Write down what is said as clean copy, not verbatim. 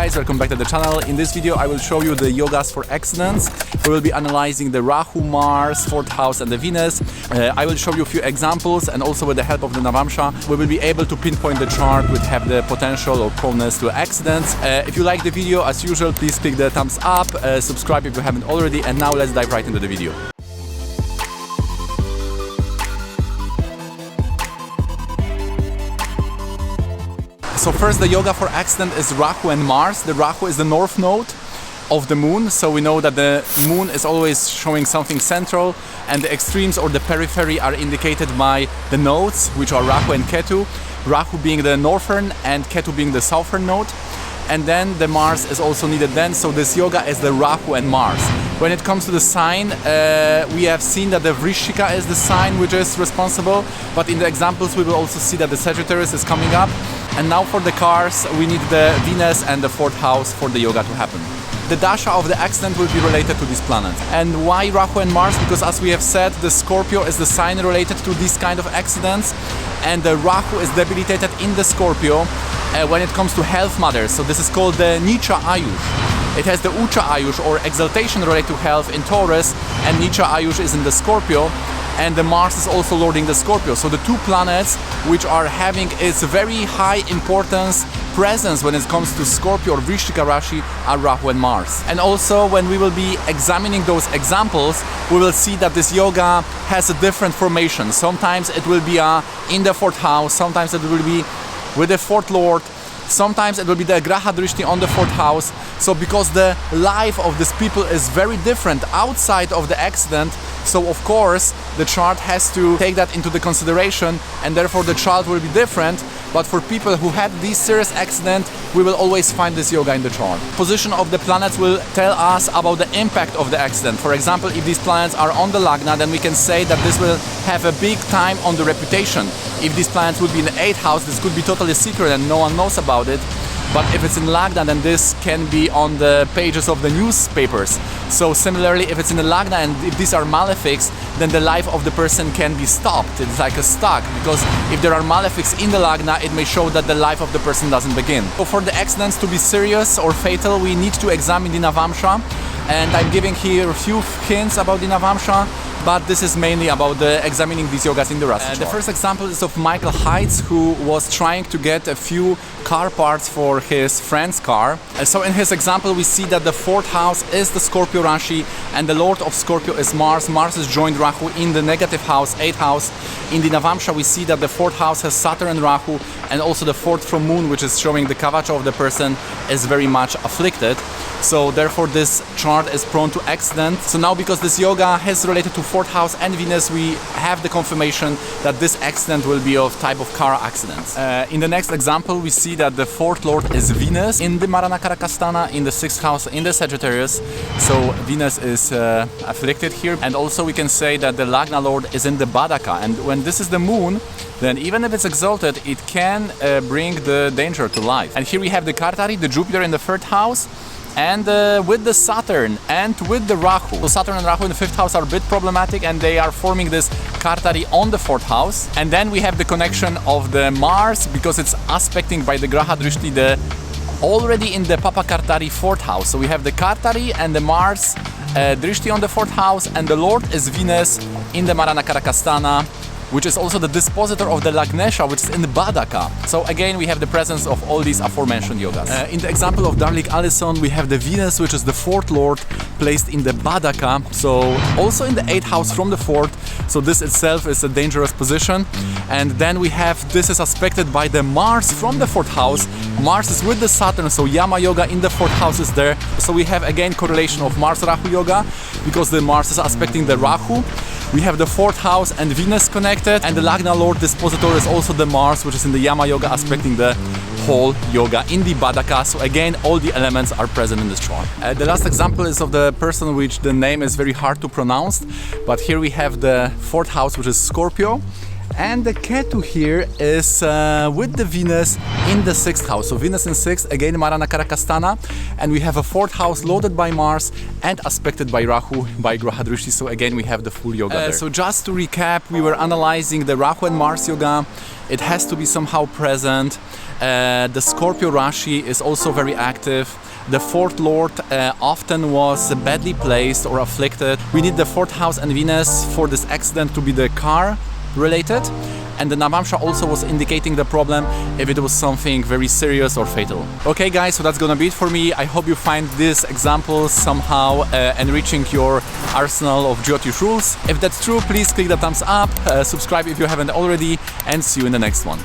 guys, welcome back to the channel. In this video I will show you the yogas for accidents. We will be analyzing the Rahu, Mars, 4th house and the Venus. I will show you a few examples, and also with the help of the Navamsha we will be able to pinpoint the chart which have the potential or proneness to accidents. If you like the video, as usual, please click the thumbs up, subscribe if you haven't already, and now let's dive right into the video. So first, the yoga for accident is Rahu and Mars. The Rahu is the north node of the moon, so we know that the moon is always showing something central, and the extremes or the periphery are indicated by the nodes, which are Rahu and Ketu. Rahu being the northern and Ketu being the southern node. And then the Mars is also needed then, so this yoga is the Rahu and Mars. When it comes to the sign, we have seen that the Vrscika is the sign which is responsible, but in the examples we will also see that the Sagittarius is coming up. And now for the cars, we need the Venus and the 4th house for the yoga to happen. The dasha of the accident will be related to these planets. And why Rahu and Mars? Because as we have said, the Scorpio is the sign related to these kind of accidents, and the Rahu is debilitated in the Scorpio when it comes to health matters. So this is called the Nicha Ayush. It has the Ucha Ayush, or exaltation related to health, in Taurus, and Nicha Ayush is in the Scorpio, and the Mars is also lording the Scorpio. So the two planets which are having its very high importance presence when it comes to Scorpio or Vrscika Rashi are Rahu and Mars. And also when we will be examining those examples, we will see that this yoga has a different formation. Sometimes it will be in the 4th house, sometimes it will be with the 4th lord, sometimes it will be the Graha Drishti on the 4th house. So because the life of these people is very different outside of the accident, so of course the chart has to take that into the consideration, and therefore the chart will be different. But for people who had this serious accident, we will always find this yoga in the chart. Position of the planets will tell us about the impact of the accident. For example, if these planets are on the Lagna, then we can say that this will have a big time on the reputation. If these planets would be in the 8th house, this could be totally secret and no one knows about it. But if it's in Lagna, then this can be on the pages of the newspapers. So similarly, if it's in the Lagna and if these are malefics, then the life of the person can be stopped. It's like a stock, because if there are malefics in the Lagna, it may show that the life of the person doesn't begin. So for the accidents to be serious or fatal, we need to examine the Navamsha. And I'm giving here a few hints about the Navamsha, but this is mainly about examining these yogas in the Rasi chart. The first example is of Michael Heitz, who was trying to get a few car parts for his friend's car. So in his example we see that the 4th house is the Scorpio Rashi, and the lord of Scorpio is Mars. Mars is joined Rahu in the negative house, 8th house. In the Navamsha we see that the 4th house has Saturn and Rahu, and also the 4th from Moon, which is showing the Kavacha of the person, is very much afflicted. So therefore this chart is prone to accident. So now, because this yoga is related to 4th house and Venus, we have the confirmation that this accident will be of type of car accidents. In the next example we see that the 4th lord is Venus in the Marana-Karakastana, in the 6th house in the Sagittarius. So Venus is afflicted here, and also we can say that the Lagna lord is in the Badaka, and when this is the moon, then even if it's exalted, it can bring the danger to life. And here we have the Kartari, the Jupiter in the 3rd house, and with the Saturn and with the Rahu. So Saturn and Rahu in the 5th house are a bit problematic, and they are forming this Kartari on the 4th house. And then we have the connection of the Mars, because it's aspecting by the Graha Drishti already in the Papa Kartari 4th house. So we have the Kartari and the Mars Drishti on the 4th house, and the Lord is Venus in the Marana Karakastana, which is also the dispositor of the Lagnesha, which is in the Badaka. So again, we have the presence of all these aforementioned yogas. In the example of Darlik Allison, we have the Venus, which is the 4th lord, placed in the Badaka, so also in the 8th house from the 4th. So this itself is a dangerous position. And then we have, this is aspected by the Mars from the 4th house. Mars is with the Saturn, so Yama yoga in the 4th house is there. So we have again correlation of Mars Rahu yoga, because the Mars is aspecting the Rahu. We have the 4th house and Venus connected, and the Lagna Lord dispositor is also the Mars, which is in the Yama yoga, aspecting the whole yoga in the Badaka. So again, all the elements are present in this chart. The last example is of the person which the name is very hard to pronounce, but here we have the 4th house, which is Scorpio, And the Ketu here is with the Venus in the 6th house. So Venus in 6th, again Marana Karakastana. And we have a 4th house loaded by Mars and aspected by Rahu, by Grahadrishi. So again we have the full yoga there. So just to recap, we were analyzing the Rahu and Mars yoga. It has to be somehow present. The Scorpio Rashi is also very active. The 4th lord often was badly placed or afflicted. We need the 4th house and Venus for this accident to be the car related. And the Navamsha also was indicating the problem if it was something very serious or fatal. Okay guys, so that's gonna be it for me. I hope you find these examples somehow enriching your arsenal of Jyotish rules. If that's true, please click the thumbs up, subscribe if you haven't already, and see you in the next one.